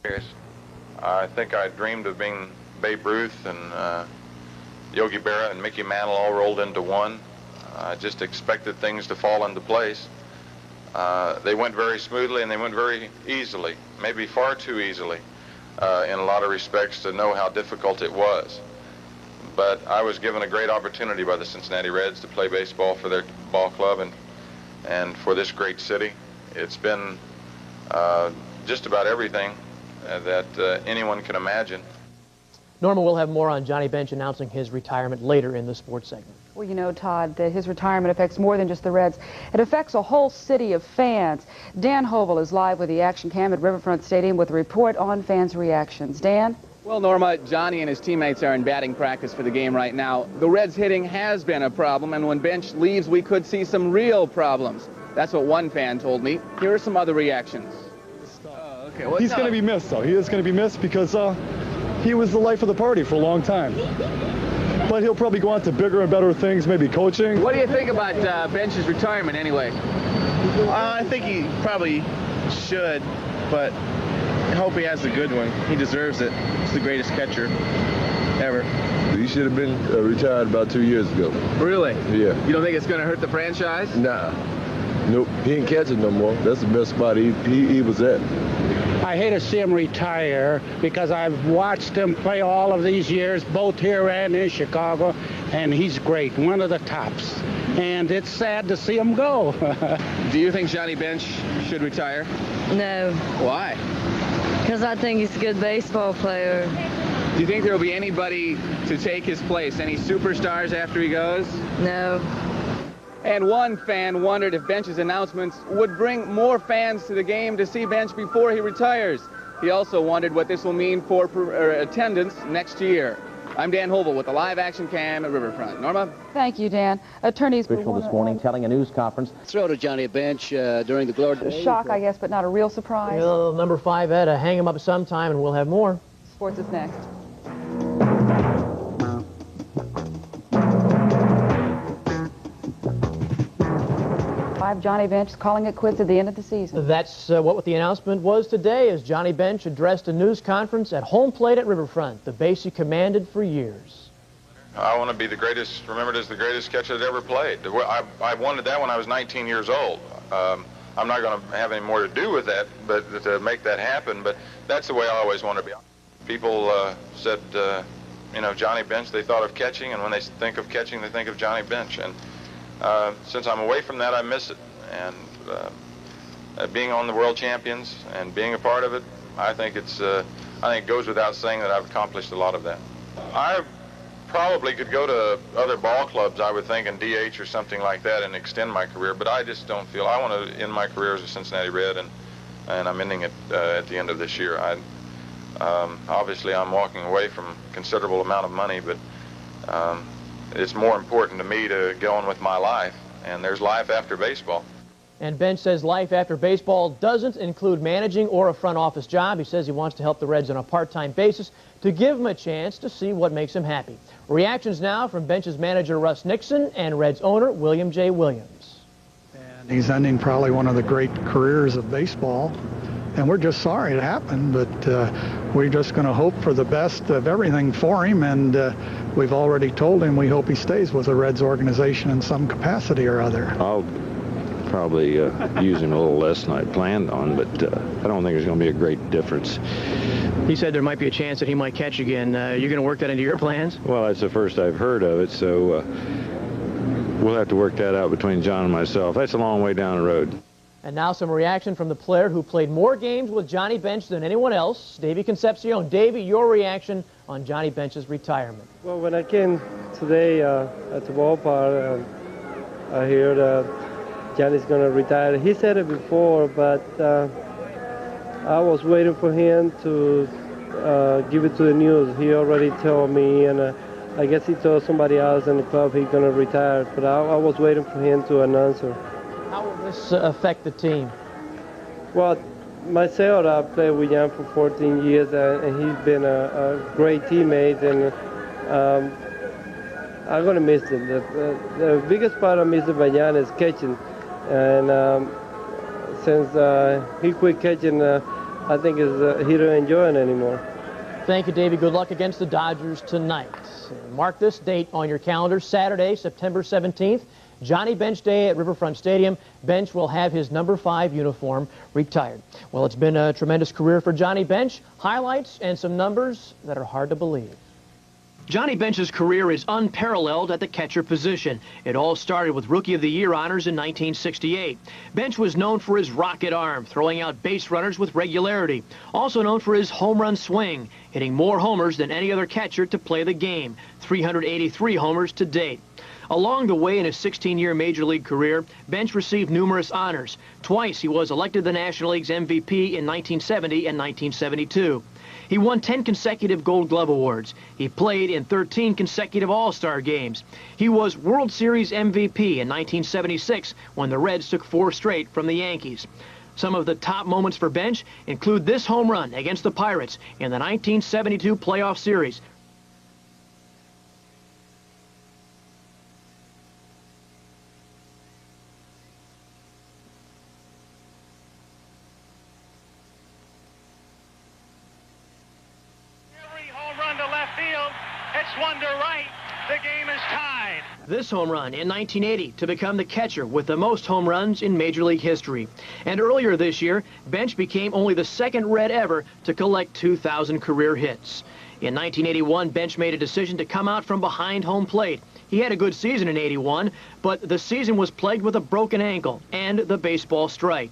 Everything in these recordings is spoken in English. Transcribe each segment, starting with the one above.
I think I dreamed of being Babe Ruth and Yogi Berra and Mickey Mantle all rolled into one. I just expected things to fall into place. They went very smoothly and they went very easily, maybe far too easily in a lot of respects to know how difficult it was. But I was given a great opportunity by the Cincinnati Reds to play baseball for their ball club and for this great city. It's been just about everything that anyone can imagine. Norma will have more on Johnny Bench announcing his retirement later in the sports segment. Well, you know, Todd, that his retirement affects more than just the Reds. It affects a whole city of fans. Dan Hovel is live with the action cam at Riverfront Stadium with a report on fans' reactions. Dan? Well, Norma, Johnny and his teammates are in batting practice for the game right now. The Reds' hitting has been a problem, and when Bench leaves, we could see some real problems. That's what one fan told me. Here are some other reactions. He's going to be missed, though. He is going to be missed because he was the life of the party for a long time. But he'll probably go on to bigger and better things, maybe coaching. What do you think about Bench's retirement anyway? I think he probably should, but I hope he has a good one. He deserves it. He's the greatest catcher ever. He should have been retired about 2 years ago. Really? Yeah. You don't think it's going to hurt the franchise? Nah. Nope. He ain't catching no more. That's the best spot he was at. I hate to see him retire because I've watched him play all of these years, both here and in Chicago, and he's great, one of the tops. And it's sad to see him go. Do you think Johnny Bench should retire? No. Why? Because I think he's a good baseball player. Do you think there will be anybody to take his place? Any superstars after he goes? No. And one fan wondered if Bench's announcements would bring more fans to the game to see Bench before he retires. He also wondered what this will mean for attendance next year. I'm Dan Hovel with the live action cam at Riverfront. Norma? Thank you, Dan. Attorneys official this morning telling a news conference. Throw to Johnny Bench during the glory days. Shock, I guess, but not a real surprise. Well, number 5 had to hang him up sometime, and we'll have more. Sports is next. Johnny Bench calling it quits at the end of the season. That's what the announcement was today as Johnny Bench addressed a news conference at home plate at Riverfront, the base he commanded for years. I want to be the greatest, remembered as the greatest catcher that ever played. I wanted that when I was 19 years old. I'm not going to have any more to do with that, but to make that happen, but that's the way I always want to be. People said, you know, Johnny Bench, they thought of catching, and when they think of catching, they think of Johnny Bench. And since I'm away from that, I miss it. And being on the World Champions and being a part of it, I think it goes without saying that I've accomplished a lot of that. I probably could go to other ball clubs, I would think, in DH or something like that and extend my career, but I just don't feel I want to end my career as a Cincinnati Red, and I'm ending it at the end of this year. Obviously, I'm walking away from a considerable amount of money, but it's more important to me to go on with my life, and there's life after baseball. And Bench says life after baseball doesn't include managing or a front office job. He says he wants to help the Reds on a part-time basis to give him a chance to see what makes him happy. Reactions now from Bench's manager Russ Nixon and Reds owner William J. Williams. And he's ending probably one of the great careers of baseball. And we're just sorry it happened, but we're just going to hope for the best of everything for him. And we've already told him we hope he stays with the Reds organization in some capacity or other. I'll probably use him a little less than I planned on, but I don't think there's going to be a great difference. He said there might be a chance that he might catch again. You're going to work that into your plans? Well, that's the first I've heard of it, so we'll have to work that out between John and myself. That's a long way down the road. And now some reaction from the player who played more games with Johnny Bench than anyone else, Davey Concepcion. Davey, your reaction on Johnny Bench's retirement. Well, when I came today at the ballpark, I heard Johnny's going to retire. He said it before, but I was waiting for him to give it to the news. He already told me, and I guess he told somebody else in the club he's going to retire, but I was waiting for him to announce it. How will this affect the team? Well, myself, I played with Jan for 14 years, and he's been a great teammate, and I'm going to miss him. The biggest part I miss about Jan is catching, and since he quit catching, I think he don't enjoy it anymore. Thank you, Davey. Good luck against the Dodgers tonight. Mark this date on your calendar, Saturday, September 17th, Johnny Bench Day at Riverfront Stadium. Bench will have his number 5 uniform retired. Well, it's been a tremendous career for Johnny Bench. Highlights and some numbers that are hard to believe. Johnny Bench's career is unparalleled at the catcher position. It all started with Rookie of the Year honors in 1968. Bench was known for his rocket arm, throwing out base runners with regularity. Also known for his home run swing, hitting more homers than any other catcher to play the game, 383 homers to date. Along the way in his 16-year Major League career, Bench received numerous honors. Twice he was elected the National League's MVP in 1970 and 1972. He won 10 consecutive Gold Glove Awards. He played in 13 consecutive All-Star games. He was World Series MVP in 1976 when the Reds took 4 straight from the Yankees. Some of the top moments for Bench include this home run against the Pirates in the 1972 playoff series. This home run in 1980 to become the catcher with the most home runs in Major League history. And earlier this year, Bench became only the second Red ever to collect 2,000 career hits. In 1981, Bench made a decision to come out from behind home plate. He had a good season in '81, but the season was plagued with a broken ankle and the baseball strike.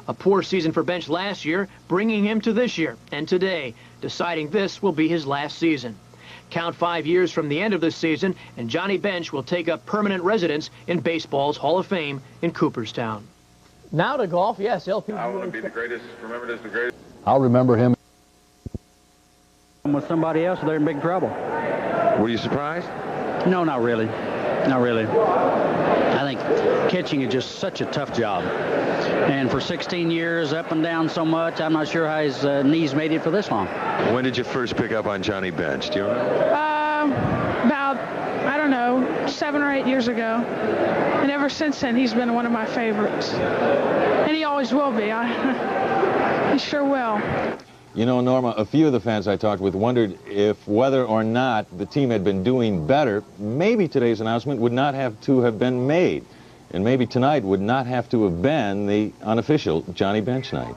A poor season for Bench last year, bringing him to this year and today, deciding this will be his last season. Count 5 years from the end of this season, and Johnny Bench will take up permanent residence in baseball's Hall of Fame in Cooperstown. Now to golf, yes, LP. I want to be the greatest, remembered as the greatest. I'll remember him. With somebody else, they're in big trouble. Were you surprised? No, not really. Not really. I think catching is just such a tough job. And for 16 years, up and down so much, I'm not sure how his knees made it for this long. When did you first pick up on Johnny Bench? Do you remember? About, I don't know, 7 or 8 years ago. And ever since then, he's been one of my favorites. And he always will be. He sure will. You know, Norma, a few of the fans I talked with wondered if whether or not the team had been doing better, maybe today's announcement would not have to have been made. And maybe tonight would not have to have been the unofficial Johnny Bench night.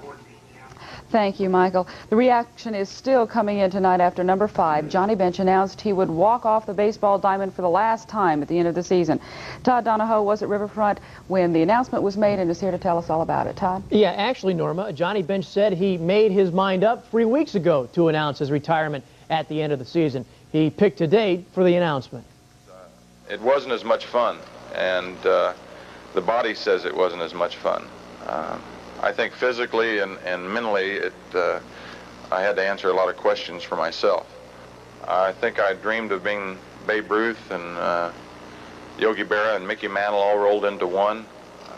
Thank you, Michael. The reaction is still coming in tonight after number 5. Johnny Bench announced he would walk off the baseball diamond for the last time at the end of the season. Todd Donoho was at Riverfront when the announcement was made and is here to tell us all about it. Todd? Yeah, actually, Norma, Johnny Bench said he made his mind up 3 weeks ago to announce his retirement at the end of the season. He picked a date for the announcement. It wasn't as much fun, and the body says it wasn't as much fun. I think physically and mentally, I had to answer a lot of questions for myself. I think I dreamed of being Babe Ruth and Yogi Berra and Mickey Mantle all rolled into one.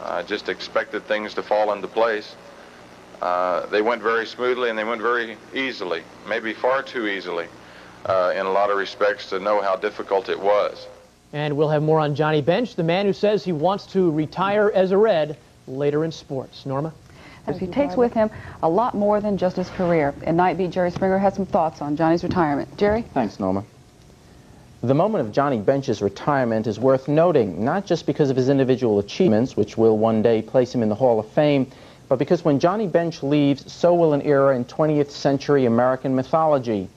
I just expected things to fall into place. They went very smoothly and they went very easily, maybe far too easily in a lot of respects to know how difficult it was. And we'll have more on Johnny Bench, the man who says he wants to retire as a Red later in sports. Norma? As he takes with him a lot more than just his career. In Nightbeat, Jerry Springer has some thoughts on Johnny's retirement. Jerry? Thanks, Norma. The moment of Johnny Bench's retirement is worth noting, not just because of his individual achievements, which will one day place him in the Hall of Fame, but because when Johnny Bench leaves, so will an era in 20th century American mythology.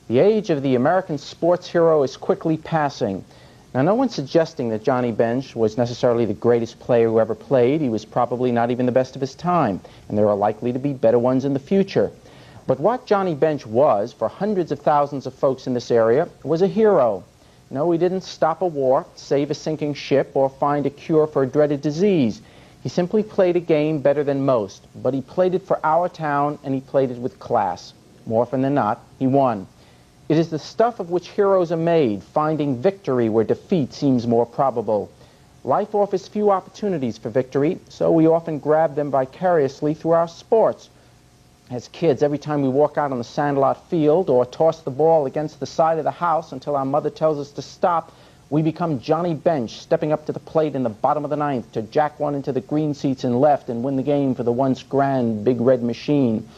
The age of the American sports hero is quickly passing. Now, no one's suggesting that Johnny Bench was necessarily the greatest player who ever played. He was probably not even the best of his time, and there are likely to be better ones in the future. But what Johnny Bench was, for hundreds of thousands of folks in this area, was a hero. No, he didn't stop a war, save a sinking ship, or find a cure for a dreaded disease. He simply played a game better than most, but he played it for our town, and he played it with class. More often than not, he won. It is the stuff of which heroes are made, finding victory where defeat seems more probable. Life offers few opportunities for victory, so we often grab them vicariously through our sports. As kids, every time we walk out on the sandlot field or toss the ball against the side of the house until our mother tells us to stop, we become Johnny Bench, stepping up to the plate in the bottom of the ninth to jack one into the green seats and left and win the game for the once grand Big Red Machine.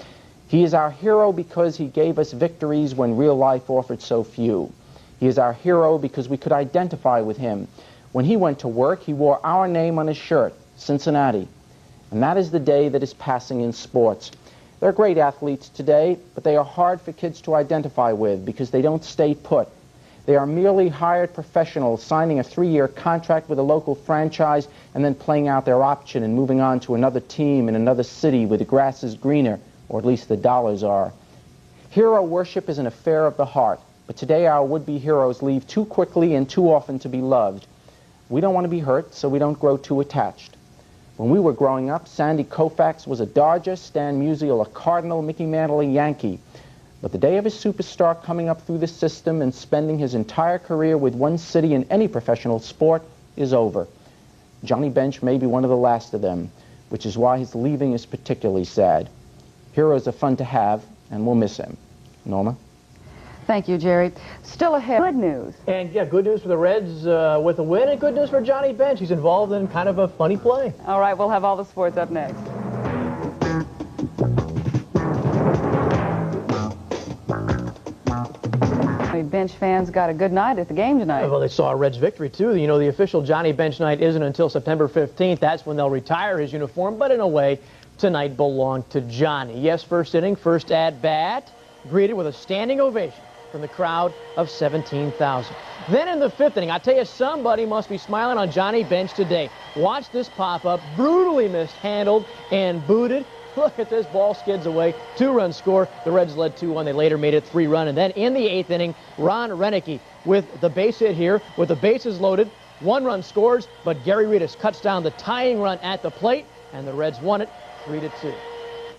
He is our hero because he gave us victories when real life offered so few. He is our hero because we could identify with him. When he went to work, he wore our name on his shirt, Cincinnati. And that is the day that is passing in sports. There are great athletes today, but they are hard for kids to identify with because they don't stay put. They are merely hired professionals signing a 3-year contract with a local franchise and then playing out their option and moving on to another team in another city where the grass is greener, or at least the dollars are. Hero worship is an affair of the heart, but today our would-be heroes leave too quickly and too often to be loved. We don't want to be hurt, so we don't grow too attached. When we were growing up, Sandy Koufax was a Dodger, Stan Musial a Cardinal, Mickey Mantle a Yankee. But the day of his superstar coming up through the system and spending his entire career with one city in any professional sport is over. Johnny Bench may be one of the last of them, which is why his leaving is particularly sad. Heroes are fun to have, and we'll miss him. Norma? Thank you, Jerry. Still ahead, good news. And yeah, good news for the Reds with a win, and good news for Johnny Bench. He's involved in kind of a funny play. All right, we'll have all the sports up next. Bench fans got a good night at the game tonight. Well, they saw a Reds victory, too. You know, the official Johnny Bench night isn't until September 15th. That's when they'll retire his uniform, but in a way, tonight belonged to Johnny. Yes, first inning, first at-bat, greeted with a standing ovation from the crowd of 17,000. Then in the 5th inning, I tell you, somebody must be smiling on Johnny Bench today. Watch this pop-up, brutally mishandled and booted. Look at this, ball skids away, 2-run score. The Reds led 2-1. They later made it 3-run. And then in the 8th inning, Ron Renneke with the base hit here, with the bases loaded. 1 run scores, but Gary Reedus cuts down the tying run at the plate, and the Reds won it 3-2.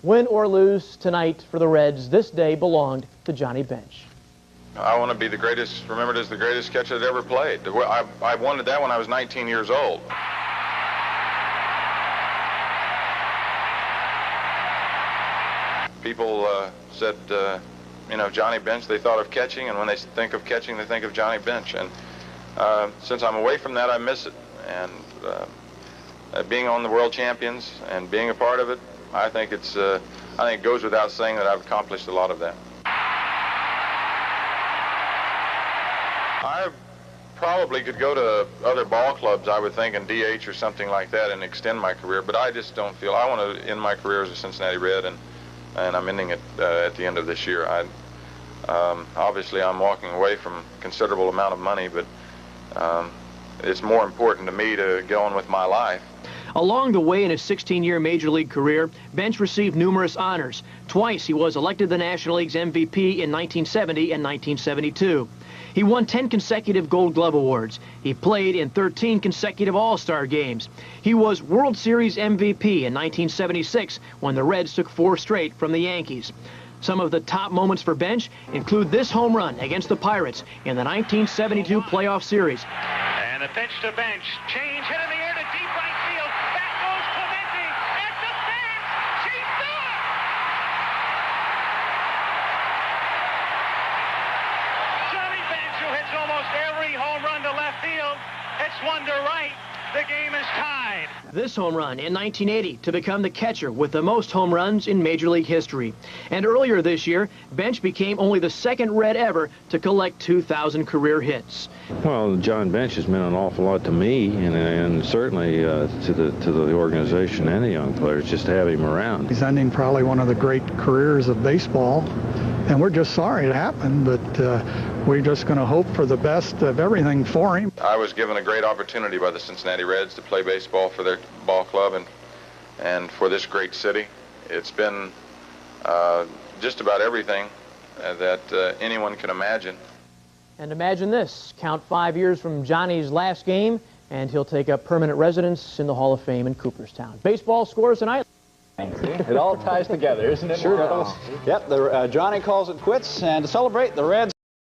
Win or lose tonight for the Reds, this day belonged to Johnny Bench. I want to be the greatest, remembered as the greatest catcher that ever played. I wanted that when I was 19 years old. People said, you know, Johnny Bench, they thought of catching, and when they think of catching, they think of Johnny Bench. And since I'm away from that, I miss it. And being on the World Champions and being a part of it, I think it goes without saying that I've accomplished a lot of that. I probably could go to other ball clubs, I would think, in DH or something like that and extend my career, but I just don't feel I want to end my career as a Cincinnati Red, and I'm ending it at the end of this year. Obviously, I'm walking away from a considerable amount of money, but it's more important to me to get on with my life. Along the way in his 16-year Major League career, Bench received numerous honors. Twice he was elected the National League's MVP in 1970 and 1972. He won 10 consecutive Gold Glove awards. He played in 13 consecutive All-Star games. He was World Series MVP in 1976 when the Reds took 4 straight from the Yankees. Some of the top moments for Bench include this home run against the Pirates in the 1972 playoff series. And a pitch to Bench. Change hit in the air to deep right field. Back goes Clemente. At the fence. She's done! Johnny Bench, who hits almost every home run to left field, hits one to right. The game is tied. This home run in 1980 to become the catcher with the most home runs in Major League history. And earlier this year, Bench became only the 2nd Red ever to collect 2,000 career hits. Well, John Bench has meant an awful lot to me, and certainly to the organization and the young players, just to have him around. He's ending probably one of the great careers of baseball, and we're just sorry it happened, but we're just going to hope for the best of everything for him. I was given a great opportunity by the Cincinnati Reds to play baseball for their ball club and for this great city. It's been just about everything that anyone can imagine. And imagine this, count 5 years from Johnny's last game, and he'll take up permanent residence in the Hall of Fame in Cooperstown. Baseball scores tonight. It all ties together, isn't it? Sure does. Yep, Johnny calls it quits, and to celebrate, the Reds